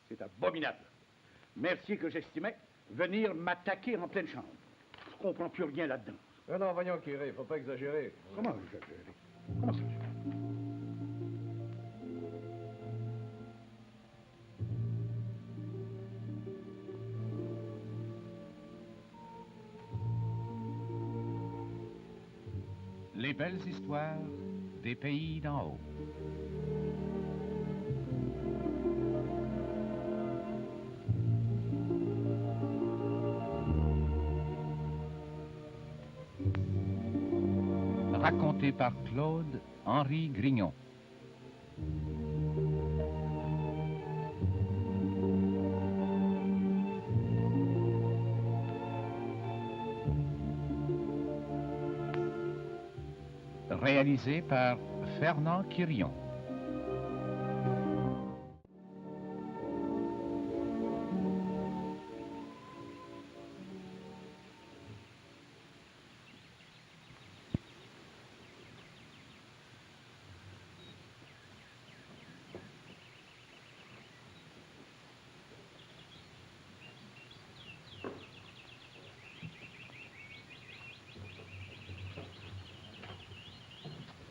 C'est abominable. Mercier, que j'estimais, venir m'attaquer en pleine chambre. Je comprends plus rien là-dedans. Non, non, voyons, curé, faut pas exagérer. Comment exagérer? Comment ça? Les belles histoires des pays d'en haut. Raconté par Claude-Henri Grignon. Réalisé par Fernand Quirion.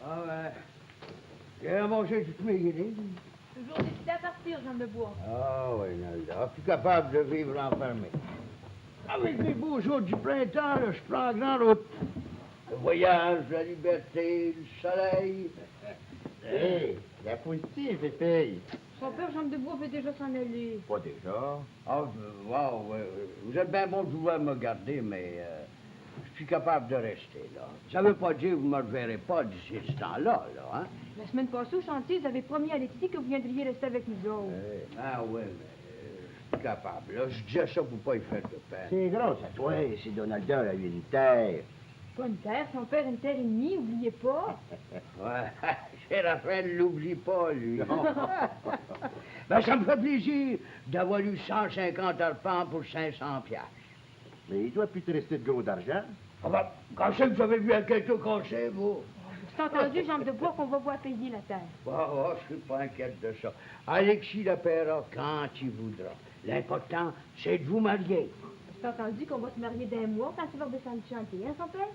Ah ben, j'ai mangé toutes mes guinées. Toujours décidé à partir, Jean de Bois. Ah oui, Nalda, plus capable de vivre enfermé. Avec les beaux jours du printemps, là, je prends grande route. Le voyage, la liberté, le soleil. Hé, la positive, fille. Son père, Jean de Bois, veut déjà s'en aller. Pas déjà. Ah, wow, vous êtes bien bon de vouloir me garder, mais je suis capable de rester, là. Ça veut pas dire que vous ne me reverrez pas d'ici ce temps-là, là, hein? La semaine passée, au chantier, vous avez promis à Alexis que vous viendriez rester avec nous autres. Ah oui, mais je suis capable, là. Je disais ça pour pas y faire de peine. C'est grâce à toi si Donalda a eu une terre. Pas une terre, son père une terre et demie, oubliez pas. Ouais, c'est Raphaël, l'oublie pas, lui. Ben, ça me fait plaisir d'avoir eu 150 arpents pour 500 piastres. Mais il doit plus te rester de gros d'argent. Ah ben, quand c'est que vous avez vu à quelqu'un caché, vous? C'est entendu, Jean de Bois, qu'on va voir payer la terre. Je suis pas inquiète de ça. Alexis le paiera quand il voudra. L'important, c'est de vous marier. C'est entendu qu'on va se marier d'un mois quand il va redescendre du chantier, hein, son père?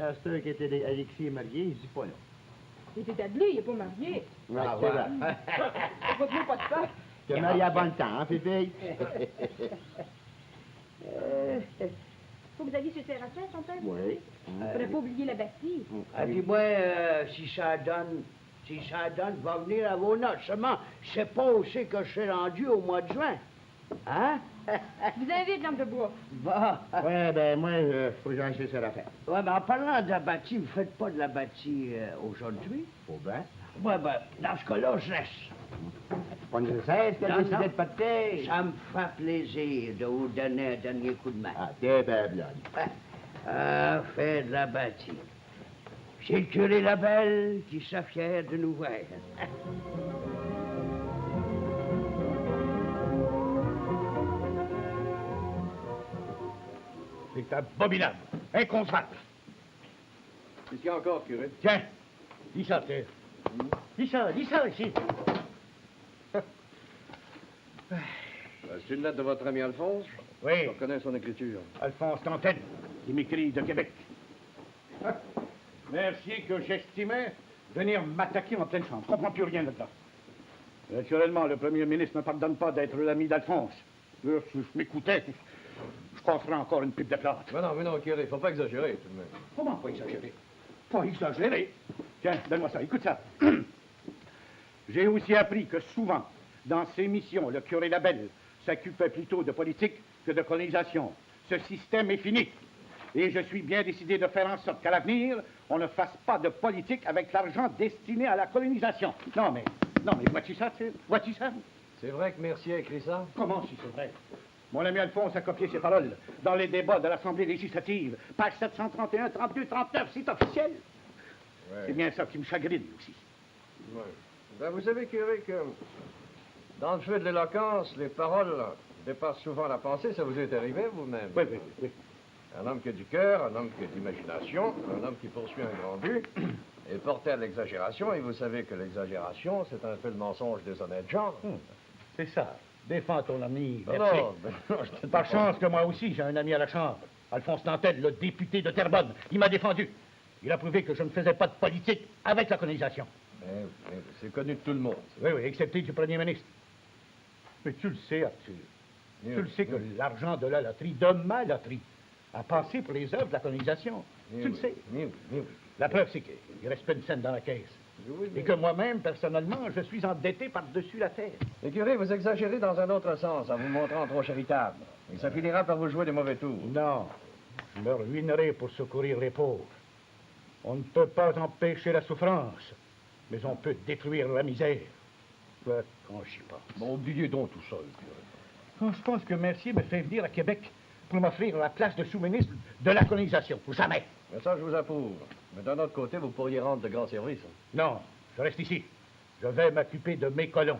À ce qui était Alexis est marié, il dit pas non. Il était établi, il n'est pas marié. Ouais, Ah, c'est ouais. vrai. On va pas de peur. Tu es marié à bon temps, hein, Fifi? Faut que vous alliez chez Séraphin, son père? Oui. Il ne faudrait pas oublier la bâtie. Ah, puis moi, si ça donne, va venir à vos notes. Seulement, je sais pas où c'est que je suis rendu au mois de juin. Hein? Je vous invite, Jean de Bois. Bon. Ouais, ben moi, faut que j'aille chez Séraphin. Ouais, mais en parlant de la bâtie, vous faites pas de la bâtie aujourd'hui? Faut bien. Ouais, ben, dans ce cas-là, je reste. C'est pas nécessaire qu'elle a décidé de partir. Ça me fait plaisir de vous donner un dernier coup de main. Ah, t'es bien blonde. Faire de la bâtie. C'est le curé Labelle qui sera fier de nous voir. C'est abominable, inconcevable. Qu'est-ce qu'il y a encore, curé? Tiens, dis ça, Pierre. Dis ça ici. C'est une lettre de votre ami Alphonse? Oui, Je reconnais son écriture. Alphonse Tantenne, qui m'écrit de Québec. Mercier, que j'estimais venir m'attaquer en pleine chambre. Je comprends plus rien là-dedans. Naturellement, le premier ministre ne pardonne pas d'être l'ami d'Alphonse. Si je m'écoutais, je passerais encore une pipe de plâtre. Mais non, curé, faut pas exagérer, tout de même. Comment pas exagérer? Pas exagérer. Tiens, donne-moi ça, écoute ça. J'ai aussi appris que souvent, dans ses missions, le curé Labelle s'occupait plutôt de politique que de colonisation. Ce système est fini. Et je suis bien décidé de faire en sorte qu'à l'avenir, on ne fasse pas de politique avec l'argent destiné à la colonisation. Non, mais vois-tu ça, vois-tu ça? C'est vrai que Mercier a écrit ça? Comment si c'est vrai? Mon ami Alphonse a copié ses paroles dans les débats de l'Assemblée législative. Page 731, 32, 39, c'est officiel. Ouais. C'est bien ça qui me chagrine aussi. Ouais. Ben, vous savez, curé, que dans le feu de l'éloquence, les paroles dépassent souvent la pensée. Ça vous est arrivé vous-même? Oui. Un homme qui a du cœur, un homme qui a de l'imagination, un homme qui poursuit un grand but, est porté à l'exagération. Et vous savez que l'exagération, c'est un peu le mensonge des honnêtes gens. C'est ça. Défends ton ami, Non, merci. non, je Par chance que moi aussi, j'ai un ami à la Chambre. Alphonse Nantel, le député de Terrebonne. Il m'a défendu. Il a prouvé que je ne faisais pas de politique avec la colonisation. Mais c'est connu de tout le monde. Oui, oui, excepté du premier ministre. Mais tu le sais, Arthur. Tu le sais que l'argent de la loterie, de ma loterie, a passé pour les œuvres de la colonisation. Tu le sais. Oui, oui. La preuve, c'est qu'il reste pas une scène dans la caisse. Oui, Et que moi-même, personnellement, je suis endetté par-dessus la terre. Mais curé, vous exagérez dans un autre sens en vous montrant trop charitable. Et ça finira par vous jouer des mauvais tours. Non, je me ruinerai pour secourir les pauvres. On ne peut pas empêcher la souffrance, mais on peut détruire la misère. Quoi quand j'y pense. Bon, oubliez donc tout ça, curé. Quand je pense que Mercier me fait venir à Québec pour m'offrir la place de sous-ministre de la colonisation. Jamais. Mais ça, je vous approuve. Mais d'un autre côté, vous pourriez rendre de grands services. Non, je reste ici. Je vais m'occuper de mes colons.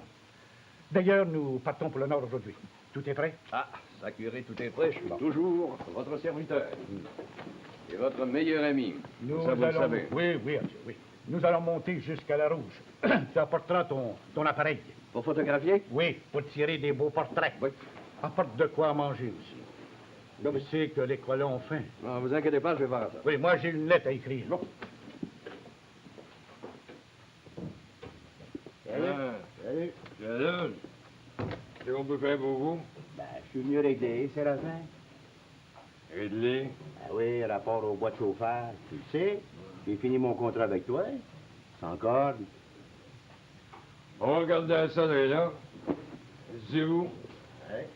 D'ailleurs, nous partons pour le Nord aujourd'hui. Tout est prêt? Ah, ça, curé, tout est prêt. Je suis toujours votre serviteur. Et votre meilleur ami. Nous ça, vous le allons... savez. Oui, oui, Arthur, oui. Nous allons monter jusqu'à la Rouge. Tu apporteras ton appareil. Pour photographier? Oui, pour tirer des beaux portraits. Oui. Apporte de quoi manger aussi. Je sais que les colons ont faim. Non, vous inquiétez pas, je vais voir ça. Oui, moi j'ai une lettre à écrire. Bon. Salut. Salut. Qu'est-ce qu'on peut faire pour vous? Ben, je suis venu régler, Séraphin. Régler. Ah oui, rapport au bois de chauffage, tu le sais. J'ai fini mon contrat avec toi. C'est encore. On va regarder ça de là. C'est vous? Ouais.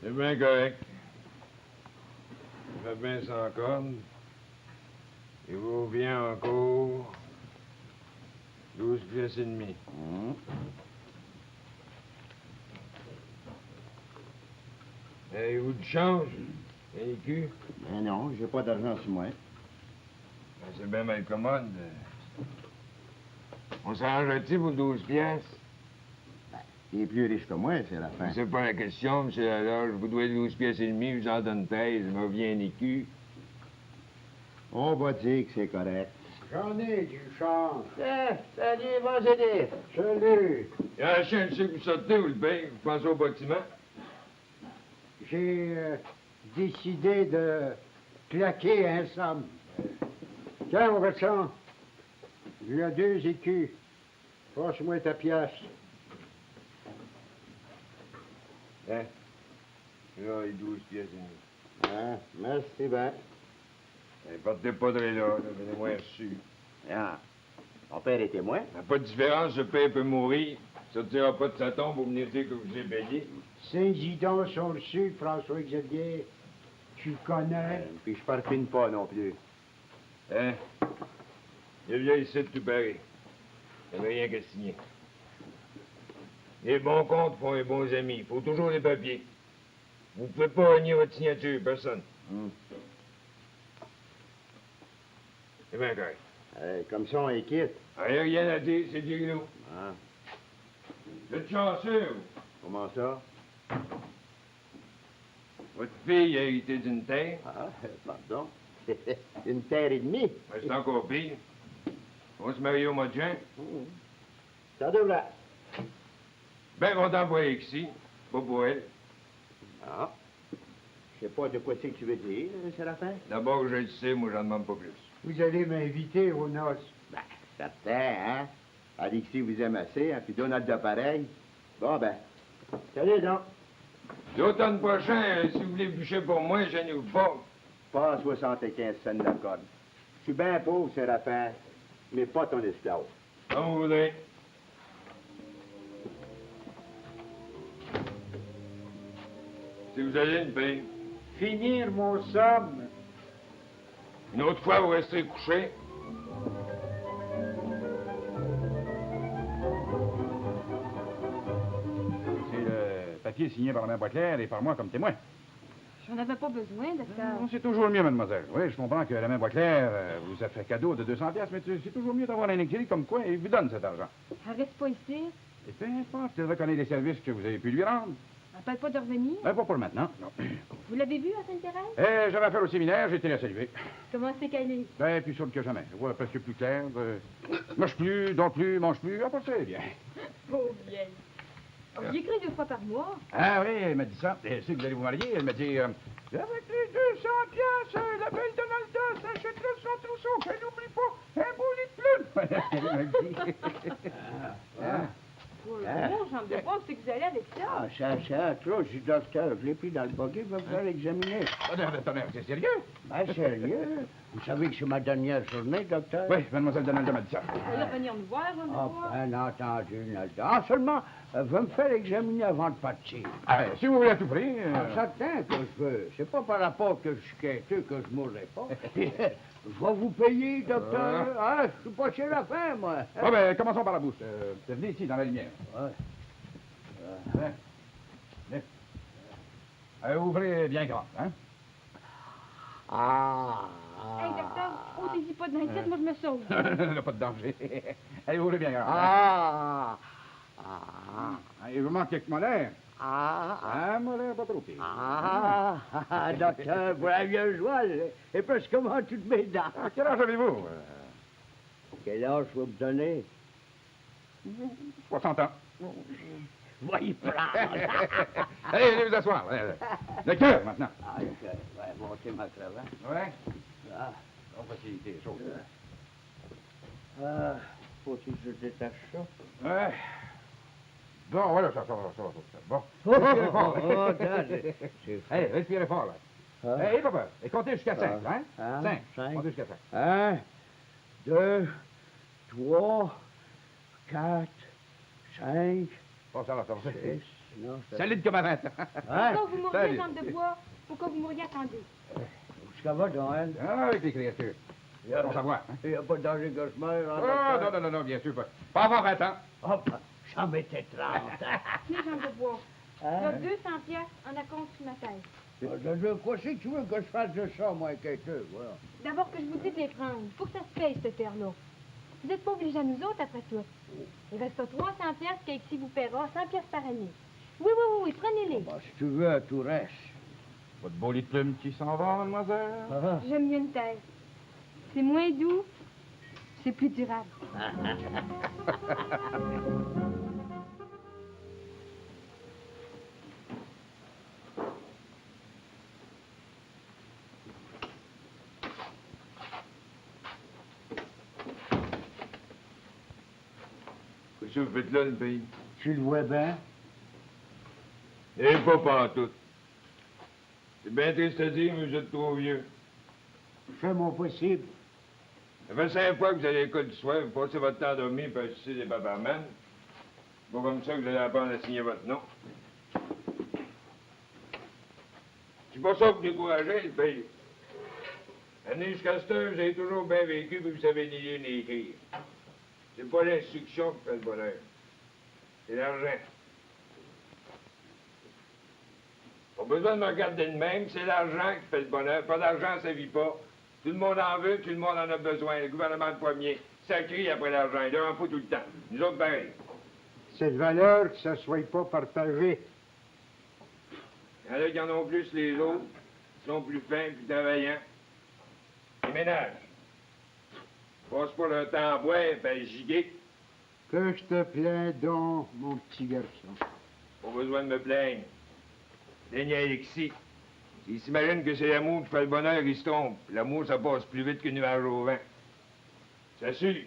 C'est bien correct. Ça fait bien sans corne. Il vous vient encore 12 pièces et demie. Avez-vous du change? Un écu? Ben non, j'ai pas d'argent sur moi. Ben, c'est bien mal commode. On s'arrange-t-il pour 12 pièces? Il est plus riche que moi, Séraphin. C'est pas la question, monsieur Laloge. Vous devez 12 pièces et demie, je vous en donne 13, je me reviens un écu. On va dire que c'est correct. J'en ai du change. Salut, vas-y dire. Salut. Il y a un chien, je sais que vous sortez, vous le payez, vous pensez au bâtiment? J'ai décidé de claquer un somme. Tiens, mon garçon, il y a 2 écus. Passe-moi ta pièce. Hein? Là, il y a 12 pièces et demie. Ah, merci bien. Partez pas de là, donnez-moi reçu. Ah, mon père est témoin. Il n'y a pas de différence, le père peut mourir. Ça ne sortira pas de sa tombe pour venir dire que vous avez payé. Saint-Gidon sur le sud, François-Xavier. Tu le connais? Puis je parfine pas non plus. Hein? Il vient ici tout pareil. Il n'y avait rien qu'à signer. Les bons comptes font les bons amis. Il faut toujours les papiers. Vous ne pouvez pas renier votre signature, personne. C'est bien correct. Comme ça, on est quitte. Il n'y a rien à dire, c'est du nous. Ah, Vous êtes chanceux, vous. comment ça? Votre fille a hérité d'une terre. Ah, pardon. Une terre et demie. Ben, c'est encore pire. On va se marier au mois de juin. Ça devrait. Ben content de voir ici. Pas pour elle. Ah. Je sais pas de quoi c'est que tu veux dire, Séraphin. D'abord, je le sais, moi, j'en demande pas plus. Vous allez m'inviter aux noces. Ben, certain, hein? Alexis vous aime assez, hein? Puis Donald de pareil. Bon, ben, salut donc. L'automne prochain, si vous voulez bûcher pour moi, je n'y ouvre pas. Pas à 75 cents la corde. Je suis bien pauvre, Séraphin, mais pas ton esclave. Comme vous voudrez. Si vous allez une paye. Finir mon somme. Une autre fois, vous resterez couché. C'est le papier signé par la mère Boisclair et par moi comme témoin. J'en avais pas besoin, docteur. C'est toujours mieux, mademoiselle. Oui, je comprends que la mère Boisclair vous a fait cadeau de 200 pièces, mais c'est toujours mieux d'avoir un écrit comme quoi il vous donne cet argent. Elle reste pas ici. Et peu importe, elle reconnaît les services que vous avez pu lui rendre. Appelle pas de revenir. Pas pour le maintenant, non. Vous l'avez vu à Sainte-Thérèse? J'avais affaire au séminaire, j'ai été la saluer. Comment c'est qu'elle est? Ben, plus sombre que jamais. Je vois presque plus clair. Marche plus, dort plus, mange plus. Ah, pas ça, bien. Pauvre vieille. Oh, j'y écris 2 fois par mois. Ah oui, elle m'a dit ça. Et c'est que vous allez vous marier. Elle m'a dit, avec les 200 piastres, la belle Donalda s'achètera son trousseau. Qu'elle n'oublie pas un beau lit de plume. Elle m'a dit. Oh, j'en veux pas, c'est que vous allez avec ça. Ah, c'est atroce, je suis docteur. Je l'ai pris dans le buggy, il va me faire examiner. C'est sérieux? Ben, sérieux? Vous savez que c'est ma dernière journée, docteur? Oui, mademoiselle Donalda m'a dit ça. Vous allez revenir nous voir, j'en veux pas. Bien entendu, Nalda. Ah, seulement, va me faire examiner avant de partir. Ah, si vous voulez à tout prix. Certain que je veux. C'est pas par rapport que je suis quêteux que je mourrai pas. Je vais vous payer, docteur. Ah, je suis pas chez la fin, moi. Bon, ben, commençons par la bouche. Venez ici, dans la lumière. Ouais. Ouvrez bien grand, hein? Hey, docteur, ôtez-y pas de l'inquiète, moi je me sauve. Il n'y a pas de danger. Allez, ouvrez bien grand. Il vous manque quelques molaires. Molaires pas trop pire. Docteur, pour la vieille joie, et presque comment toutes mes dents. Quel âge avez-vous? Quel âge vous me donner? 60 ans. Va y prendre. Allez vous asseoir. Le cœur, maintenant. Le cœur, ouais, montez ma cravate. Ouais. On va faciliter les choses. Faut-il que je détache ça? Ouais. Bon, voilà, ça. Bon. Respirez fort. Attendez. Allez, respirez fort, là. Allez, pas peur. Et comptez jusqu'à 5, hein? 5. Comptez jusqu'à 5. 1, 2, 3, 4, 5, Bon, ça va. 6, non, Solide comme avant. Pourquoi vous mourriez, jambe de bois? Pourquoi vous mourriez, attendez? Ça va, Noël? Avec les créatures. On s'en va. Il n'y a pas de danger que je meure. Non, bien sûr. Pas avant 20 ans. Hop, j'en mettais 30. Tenez, jambe de bois. Il y a 200 piastres en acompte sur ma tête. Quoi c'est que tu veux que je fasse de ça, moi, quêteux? Voilà. D'abord que je vous dise de les prendre. Faut que ça se paye, cette affaire-là. Vous n'êtes pas obligés à nous autres, après tout. Il reste 300 piastres qu'Alexis vous paiera, 100 piastres par année. Oui, prenez-les. Bah, si tu veux, tout reste. Votre beau lit de plume qui s'en va, mademoiselle? J'aime mieux une terre. C'est moins doux, c'est plus durable. Qu'est-ce que vous faites là, le pays? Tu le vois bien? Et pas pantoute. C'est bien triste à dire, mais vous êtes trop vieux. Je fais mon possible. Ça fait 5 fois que vous allez à l'école du soir, vous passez votre temps à dormir et à sucer des paparmans. C'est pas comme ça que vous allez apprendre à signer votre nom. C'est pas ça pour décourager, le pays. Année jusqu'à cette heure, vous avez toujours bien vécu, puis vous savez ni lire ni écrire. C'est pas l'instruction qui fait le bonheur. C'est l'argent. Pas besoin de me regarder de même, c'est l'argent qui fait le bonheur. Pas d'argent, ça vit pas. Tout le monde en veut, tout le monde en a besoin. Le gouvernement de premier, ça crie après l'argent. Il leur en faut tout le temps. Nous autres, pareil. C'est de valeur que ça ne soit pas partagé. Il y en a qui en ont plus les autres, qui sont plus fins, plus travaillants. Les ménages. Passe pas leur temps à boire et à giguer. Que je te plains donc, mon petit garçon. Pas besoin de me plaindre. Plaignez Alexis. S'il s'imagine que c'est l'amour qui fait le bonheur, il se trompe. L'amour, ça passe plus vite qu'un nuage au vent. Ça s'use.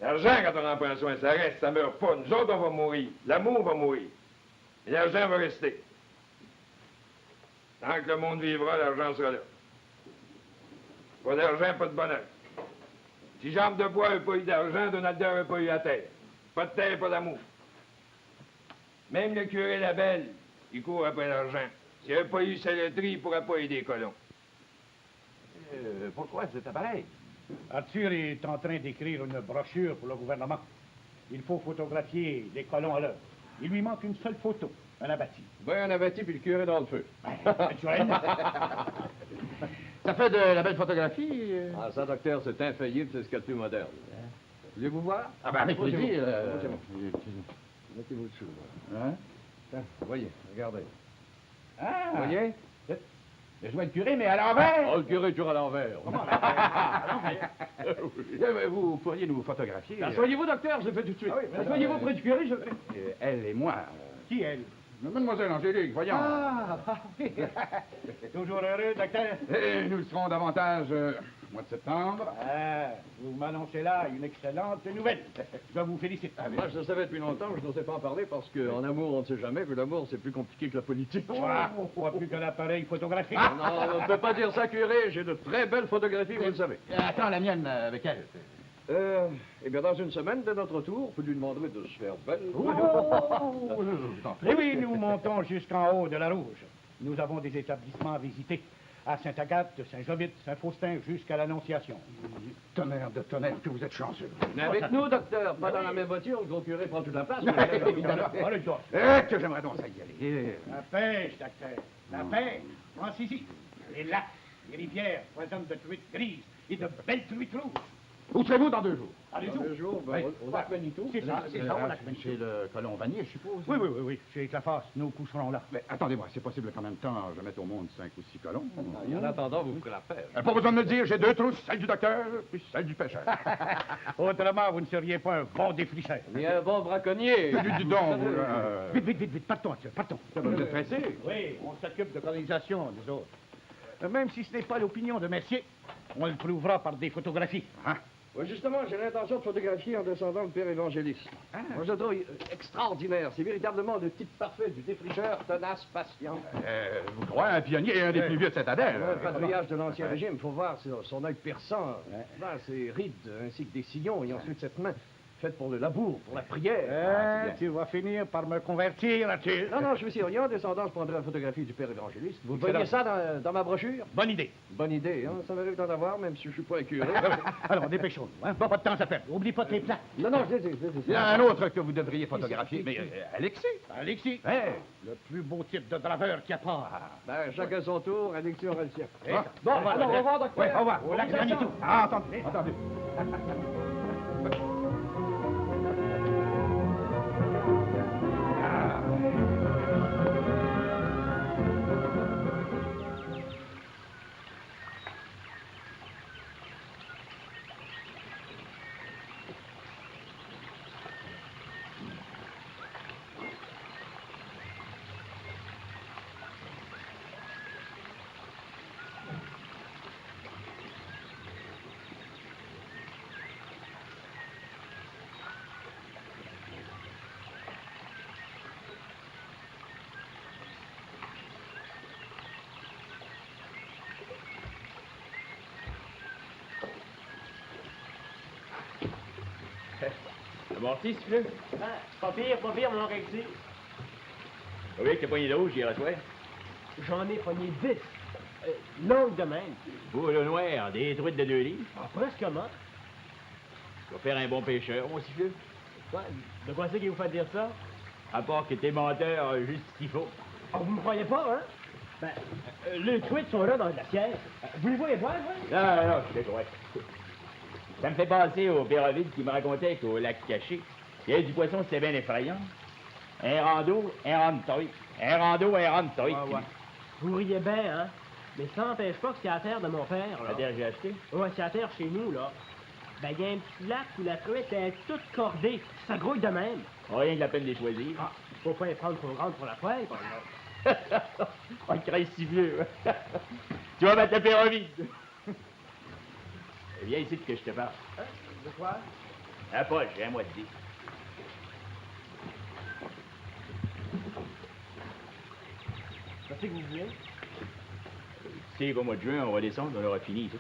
L'argent, quand on en prend soin, ça reste, ça meurt pas. Nous autres, on va mourir. L'amour va mourir. Mais l'argent va rester. Tant que le monde vivra, l'argent sera là. Pas d'argent, pas de bonheur. Si Jambe de Bois n'a pas eu d'argent, Donalda n'a pas eu la terre. Pas de terre, pas d'amour. Même le curé Labelle, il court après l'argent. S'il n'avait pas eu sa loterie, il ne pourrait pas aider les colons. Pourquoi c'est pareil? Arthur est en train d'écrire une brochure pour le gouvernement. Il faut photographier les colons à l'heure. Il lui manque une seule photo, un abattis. Ben, un abattis puis le curé dans le feu. Naturel. Ça fait de la belle photographie? Ah, ça, docteur, c'est infaillible, c'est ce qu'il y a de plus moderne. Voulez-vous voir? Ah ben, avec plaisir. Mettez-vous dessus. Hein? Tiens, voyez, regardez. Ah! Vous voyez? Je vois le curé, mais à l'envers! Oh, le curé est toujours à l'envers. Vous pourriez nous photographier. Asseyez-vous, docteur, je le fais tout de suite. Asseyez-vous près du curé, je le fais. Elle et moi. Qui, elle? Mademoiselle Angélique, voyons. Ah, oui. Toujours heureux, docteur? Et nous le serons davantage au mois de septembre. Ah, vous m'annoncez là une excellente nouvelle. Je vous félicite. Moi, je le savais depuis longtemps, je n'osais pas en parler parce qu'en amour, on ne sait jamais, que l'amour, c'est plus compliqué que la politique. Ah, pas plus qu'un appareil photographique. Non, on ne peut pas dire ça, curé. J'ai de très belles photographies, vous le savez. Attends, la mienne, avec elle. Eh bien, dans une semaine, de notre tour, vous lui demanderez de se faire belle. Et oui, nous montons jusqu'en haut de la Rouge. Nous avons des établissements à visiter. À Sainte-Agathe, Saint-Jovite, Saint-Faustin, jusqu'à l'Annonciation. Tonnerre de tonnerre, que vous êtes chanceux. Mais avec nous, docteur, pas dans la même voiture, le gros curé prend toute la place. Allez, toi. Que j'aimerais donc ça y aller. La pêche, docteur. La pêche. Pensez-y. Les lacs, les rivières foisonnent de truites grises et de belles truites rouges. Où serez-vous dans 2 jours? Dans les Dans 2 jours, ben, au lac Manitou. C'est ça, c'est ça, au lac Manitou. Chez le colon Vanier, je suppose. Oui. Chez Claface, nous coucherons là. Mais attendez-moi, c'est possible qu'en même temps, je mette au monde 5 ou 6 colons. En attendant, vous ferez la pêche. Pas besoin de me le dire, j'ai 2 trousses, celle du docteur, puis celle du pêcheur. Autrement, vous ne seriez pas un bon défricheur. Il y a un bon braconnier. Dis donc, Vite, partons, monsieur, partons. vous êtes pressé? Oui, on s'occupe de colonisation, nous autres. Même si ce n'est pas l'opinion de Mercier, on le prouvera par des photographies. Hein? Oui, justement, j'ai l'intention de photographier en descendant le père évangéliste. Moi, je le trouve extraordinaire. C'est véritablement le type parfait du défricheur, tenace, patient. Vous croyez un pionnier, un des plus vieux de cette année? Le patriarche de l'Ancien Régime, il faut voir son œil perçant, ses rides, ainsi que des sillons, et ensuite cette main faite pour le labour, pour la prière. Tu vas finir par me convertir là-dessus. Non, je suis sérieux. En descendant, je prendrai la photographie du père évangéliste. Vous voyez ça dans ma brochure? Bonne idée. Bonne idée, hein? Ça m'arrive d'en avoir, même si je ne suis pas un curé. Alors, dépêchons-nous, hein? Pas de temps à perdre. Oublie pas tes plats. Non, je les ai. Il y a un autre que vous devriez photographier, mais Alexis. Alexis, le plus beau type de draveur qu'il n'y a pas. Ben, chacun son tour, Alexis aura le sien. Bon, alors, au revoir, docteur. Oui, au revoir. Au lac Manitou. Ah, attendez. Amorti, si tu veux? Pas pire, mon Rexy. Oui, que t'as pogné d'eau, j'y reçois. J'en ai pogné 10. Longue de même. Beau le noir, des truites de 2 livres. Presque comment? Tu vas faire un bon pêcheur, mon siffleux. Quoi? De quoi c'est qui vous fait dire ça? À part que t'es menteur, juste ce qu'il faut. Oh, vous me croyez pas, hein? Ben, les truites sont là dans le glacière. Vous les voyez voir, Non, je te crois. Ça me fait penser au Pérovide qui me racontait qu'au lac Caché, il y avait du poisson, c'était bien effrayant. Un rando, un rando-toy. Un rando, un rando-toy. Vous riez bien, hein? Mais ça n'empêche pas que c'est la terre de mon père, là. La terre que j'ai acheté? Ouais, c'est la terre chez nous, là. Ben, il y a un petit lac où la truite est toute cordée. Ça grouille de même. Rien que la peine de les choisir. Faut pas y prendre trop grande pour la poêle, par exemple. Oh, il crée si vieux. Tu vas mettre le Pérovide. Viens ici que je te parle. Hein? De quoi? La poche, j'ai un mois de vie. Qu'est-ce que vous voulez? Tu sais qu'au mois de juin, on va descendre, on aura fini, ça.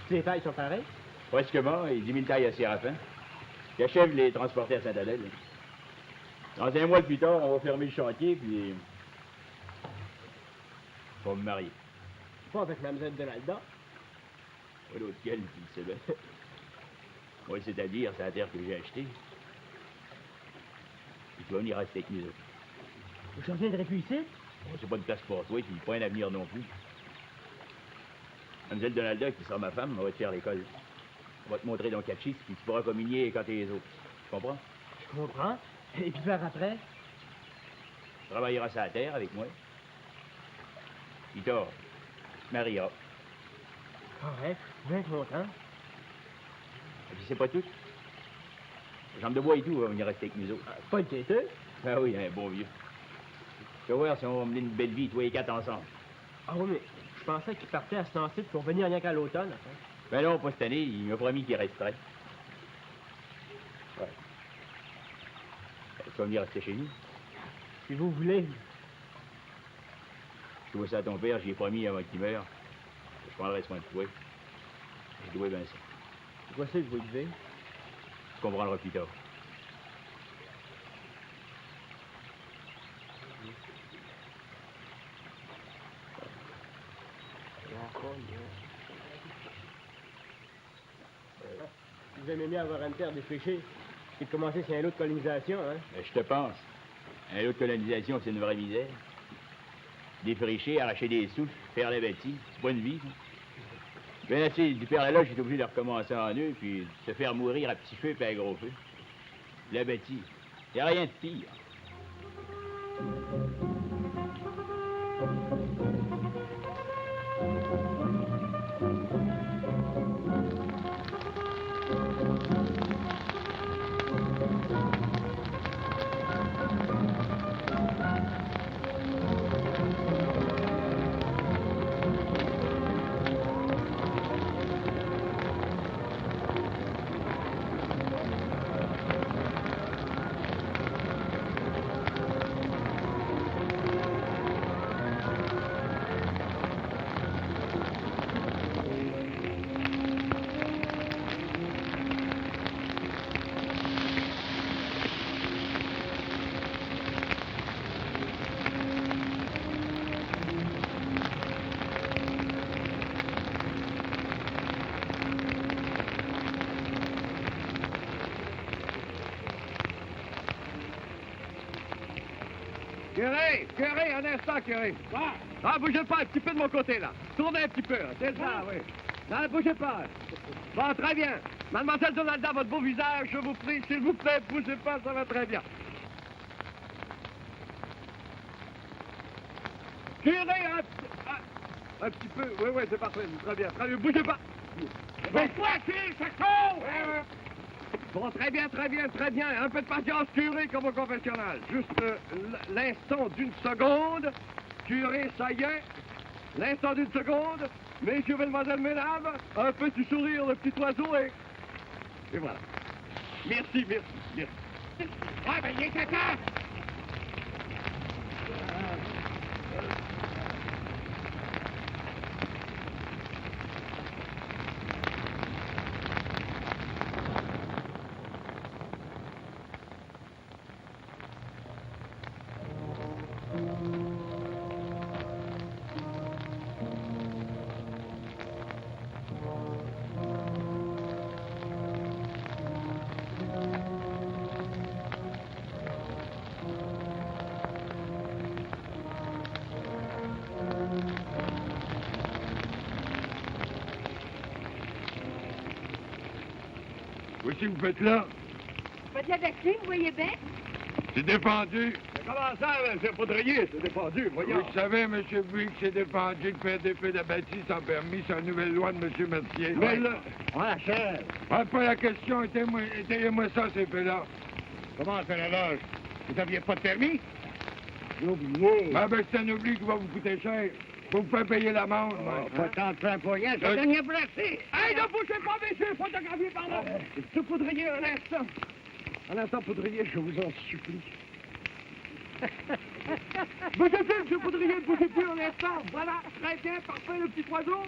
Toutes les tailles sont pareilles? Presquement, et 10 000 tailles à Séraphin. J'achève de les transporter à Sainte-Adèle. Dans un mois plus tard, on va fermer le chantier, puis... on va me marier. Pas avec Mlle Donalda. Pas l'autre qu'elle, tu le sais bien. Moi, c'est-à-dire, c'est la terre que j'ai achetée. Et tu vas venir rester avec nous autres. Je reviendrai plus ici? Bon, c'est pas de place pour toi, puis pas un avenir non plus. Mlle Donalda, qui sera ma femme, on va te faire l'école. On va te montrer ton catechisme, puis tu pourras communier quand t'es les autres. Tu comprends? Je comprends. Et puis faire après? Tu travailleras sur la terre avec moi. Puis tu marieras. Correct, bien content. Et puis c'est pas tout. La jambe de bois et tout va venir rester avec nous autres. Pas le têteux? Ben oui, un bon vieux. Tu vas voir si on va mener une belle vie, toi et quatre ensemble. Ah oui, mais je pensais qu'il partait à ce temps-ci pour venir rien qu'à l'automne. Ben non, pas cette année, il m'a promis qu'il resterait. Ouais. Tu vas venir rester chez nous? Si vous voulez. Tu vois ça à ton père, j'y ai promis avant qu'il meure. Je prendrai soin de toi. Je dois bien ça. C'est quoi ça que vous devez? Tu comprendras plus tard. Vous aimez mieux avoir une terre défrichée que de commencer sur un lot de colonisation, hein? Ben, je te pense. Un lot de colonisation, c'est une vraie misère. Défricher, arracher des souches, faire la bâtie, c'est pas une vie, ça. Ben assez, du père la loge, est obligé de recommencer en eux, puis de se faire mourir à petit feu puis à gros feu. La bâtie, y a rien de pire. Curé, un instant, curé. Ah, bougez pas un petit peu de mon côté, là. Tournez un petit peu, là. C'est ça, oui. Non, bougez pas. Bon, très bien. Mademoiselle Donalda, votre beau visage, je vous prie, s'il vous plaît, bougez pas, ça va très bien. Curé, un petit peu. Oui, c'est parfait, très bien. Très bien, bougez pas. Mais quoi, c'est con! Bon, très bien. Un peu de patience, curé, comme au confessionnal. Juste l'instant d'une seconde. Curé, ça y est. L'instant d'une seconde. Messieurs, mesdemoiselles, mesdames, un petit sourire, le petit oiseau, et voilà. Merci. Ouais, ben, il est caca! Qu'est-ce que vous faites là? Pas de la batterie, vous voyez bien? C'est défendu. Mais comment ça, c'est poudrier, c'est défendu, voyons. Vous savez, M. Buick, c'est défendu de faire des feux de bâtis sans permis. C'est une nouvelle loi de M. Mercier. Mais là, on achève. Ah, pas la question, étayez-moi ça, ces feux-là. Comment ça, la loge? Vous n'aviez pas de permis? J'ai oublié. Ah, ben, c'est un oubli qui va vous coûter cher. Faut vous faire payer l'amende, moi. Pas tant de temps pour rien, c'est dernier placé. Hey, ne bougez pas, messieurs, photographiez par là. Monsieur Poudrier, un instant. Un instant, Poudrier, je vous en supplie. Bougez plus, monsieur Poudrier, bougez plus un instant. Voilà, très bien, parfait, le petit oiseau.